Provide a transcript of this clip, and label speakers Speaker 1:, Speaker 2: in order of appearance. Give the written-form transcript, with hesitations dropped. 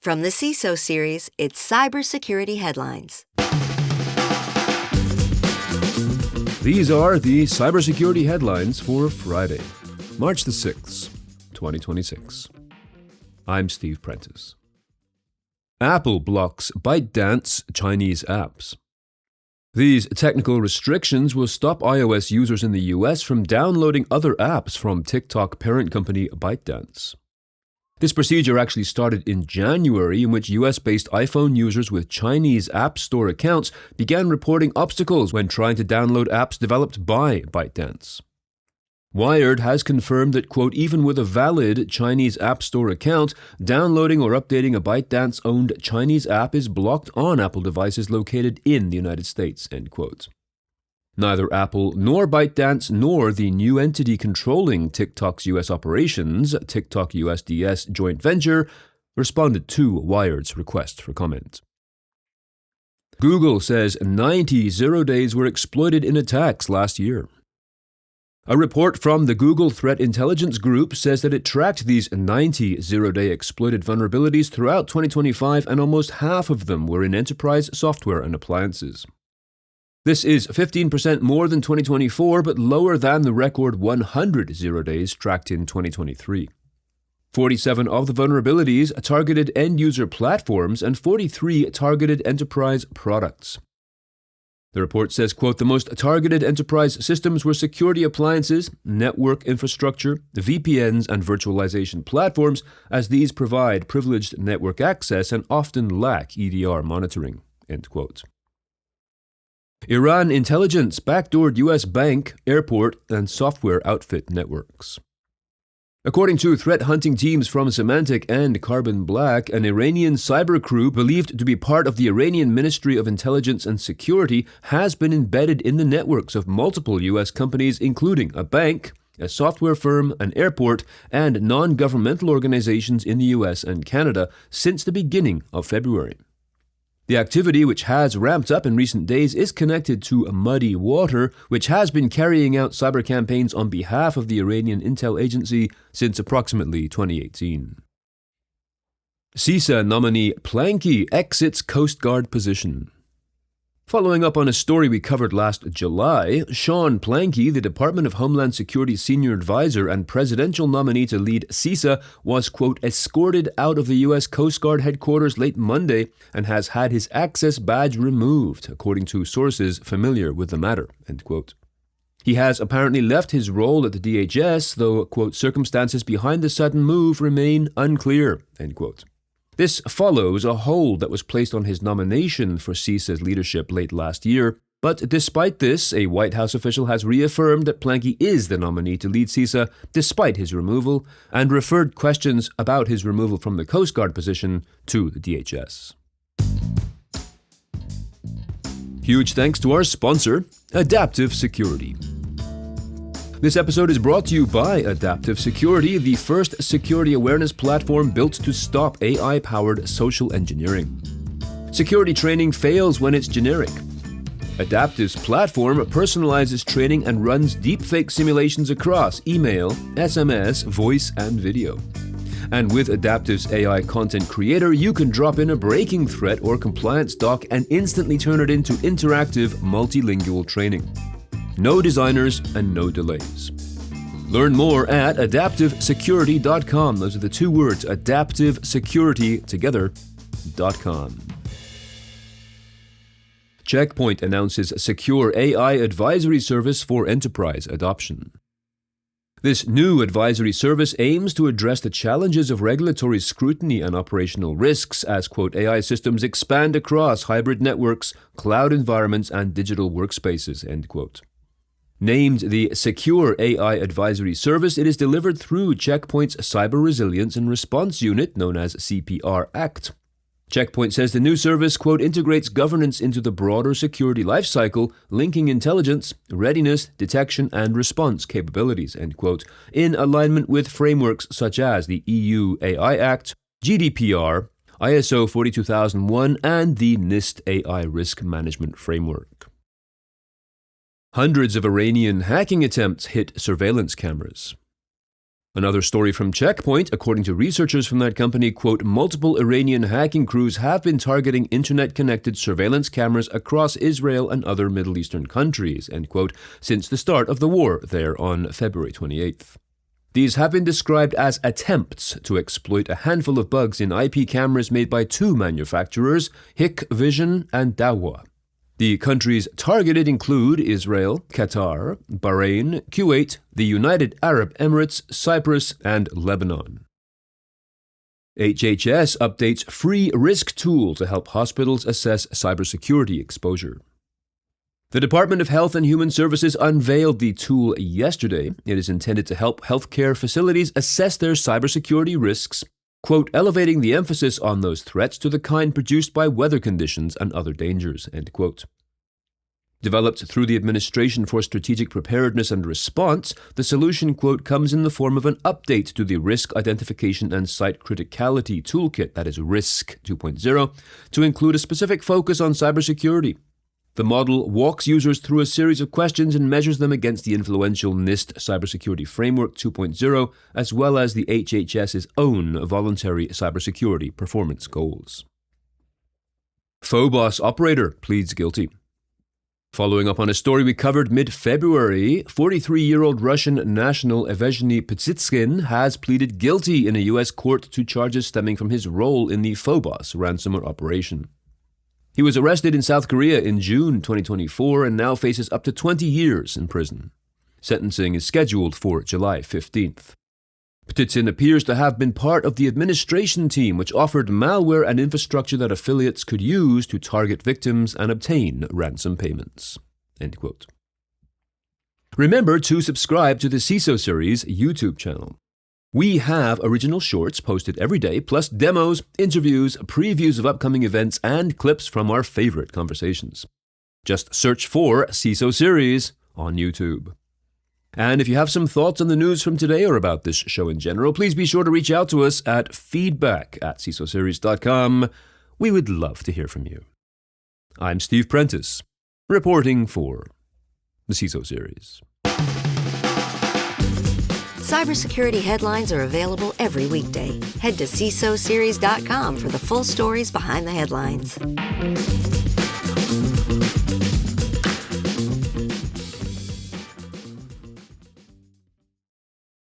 Speaker 1: From the CISO series, it's Cybersecurity Headlines.
Speaker 2: These are the cybersecurity headlines for Friday, March the 6th, 2026. I'm Steve Prentice. Apple blocks ByteDance Chinese apps. These technical restrictions will stop iOS users in the US from downloading other apps from TikTok parent company ByteDance. This procedure actually started in January, in which US-based iPhone users with Chinese App Store accounts began reporting obstacles when trying to download apps developed by ByteDance. Wired has confirmed that, quote, even with a valid Chinese App Store account, downloading or updating a ByteDance-owned Chinese app is blocked on Apple devices located in the United States, end quote. Neither Apple nor ByteDance nor the new entity controlling TikTok's U.S. operations, TikTok USDS joint venture, responded to Wired's request for comment. Google says 90 zero-days were exploited in attacks last year. A report from the Google Threat Intelligence Group says that it tracked these 90 zero-day exploited vulnerabilities throughout 2025, and almost half of them were in enterprise software and appliances. This is 15% more than 2024, but lower than the record 100 zero-days tracked in 2023. 47 of the vulnerabilities targeted end-user platforms and 43 targeted enterprise products. The report says, quote, the most targeted enterprise systems were security appliances, network infrastructure, VPNs, and virtualization platforms, as these provide privileged network access and often lack EDR monitoring, end quote. Iran intelligence backdoored U.S. bank, airport, and software outfit networks. According to threat hunting teams from Symantec and Carbon Black, an Iranian cyber crew believed to be part of the Iranian Ministry of Intelligence and Security has been embedded in the networks of multiple U.S. companies, including a bank, a software firm, an airport, and non-governmental organizations in the U.S. and Canada since the beginning of February. The activity, which has ramped up in recent days, is connected to Muddy Water, which has been carrying out cyber campaigns on behalf of the Iranian intel agency since approximately 2018. CISA nominee Planky exits Coast Guard position. Following up on a story we covered last July, Sean Planky, the Department of Homeland Security senior advisor and presidential nominee to lead CISA, was, quote, escorted out of the U.S. Coast Guard headquarters late Monday and has had his access badge removed, according to sources familiar with the matter, end quote. He has apparently left his role at the DHS, though, quote, circumstances behind the sudden move remain unclear, end quote. This follows a hold that was placed on his nomination for CISA's leadership late last year. But despite this, a White House official has reaffirmed that Planky is the nominee to lead CISA despite his removal, and referred questions about his removal from the Coast Guard position to the DHS. Huge thanks to our sponsor, Adaptive Security. This episode is brought to you by Adaptive Security, the first security awareness platform built to stop AI-powered social engineering. Security training fails when it's generic. Adaptive's platform personalizes training and runs deepfake simulations across email, SMS, voice, and video. And with Adaptive's AI content creator, you can drop in a breaking threat or compliance doc and instantly turn it into interactive, multilingual training. No designers and no delays. Learn more at adaptivesecurity.com. Those are the two words, adaptivesecurity.com. Check Point announces secure AI advisory service for enterprise adoption. This new advisory service aims to address the challenges of regulatory scrutiny and operational risks as, quote, AI systems expand across hybrid networks, cloud environments, and digital workspaces, end quote. Named the Secure AI Advisory Service, it is delivered through Check Point's Cyber Resilience and Response Unit, known as CPR Act. Check Point says the new service, quote, integrates governance into the broader security lifecycle, linking intelligence, readiness, detection, and response capabilities, end quote, in alignment with frameworks such as the EU AI Act, GDPR, ISO 42001, and the NIST AI Risk Management Framework. Hundreds of Iranian hacking attempts hit surveillance cameras. Another story from Checkpoint, according to researchers from that company, quote, multiple Iranian hacking crews have been targeting internet-connected surveillance cameras across Israel and other Middle Eastern countries, end quote, since the start of the war there on February 28th. These have been described as attempts to exploit a handful of bugs in IP cameras made by two manufacturers, Hikvision and Dahua. The countries targeted include Israel, Qatar, Bahrain, Kuwait, the United Arab Emirates, Cyprus, and Lebanon. HHS updates free risk tool to help hospitals assess cybersecurity exposure. The Department of Health and Human Services unveiled the tool yesterday. It is intended to help healthcare facilities assess their cybersecurity risks, quote, elevating the emphasis on those threats to the kind produced by weather conditions and other dangers, end quote. Developed through the Administration for Strategic Preparedness and Response, the solution, quote, comes in the form of an update to the Risk Identification and Site Criticality Toolkit, that is RISC 2.0, to include a specific focus on cybersecurity. The model walks users through a series of questions and measures them against the influential NIST Cybersecurity Framework 2.0, as well as the HHS's own voluntary cybersecurity performance goals. Phobos operator pleads guilty. Following up on a story we covered mid-February, 43-year-old Russian national Evgeny Ptsitskin has pleaded guilty in a U.S. court to charges stemming from his role in the Phobos ransomware operation. He was arrested in South Korea in June 2024 and now faces up to 20 years in prison. Sentencing is scheduled for July 15th. Ptitsin appears to have been part of the administration team which offered malware and infrastructure that affiliates could use to target victims and obtain ransom payments. End quote. Remember to subscribe to the CISO Series YouTube channel. We have original shorts posted every day, plus demos, interviews, previews of upcoming events, and clips from our favorite conversations. Just search for CISO Series on YouTube. And if you have some thoughts on the news from today or about this show in general, please be sure to reach out to us at feedback@cisoseries.com. We would love to hear from you. I'm Steve Prentice, reporting for the CISO Series.
Speaker 1: Cybersecurity headlines are available every weekday. Head to CISOseries.com for the full stories behind the headlines.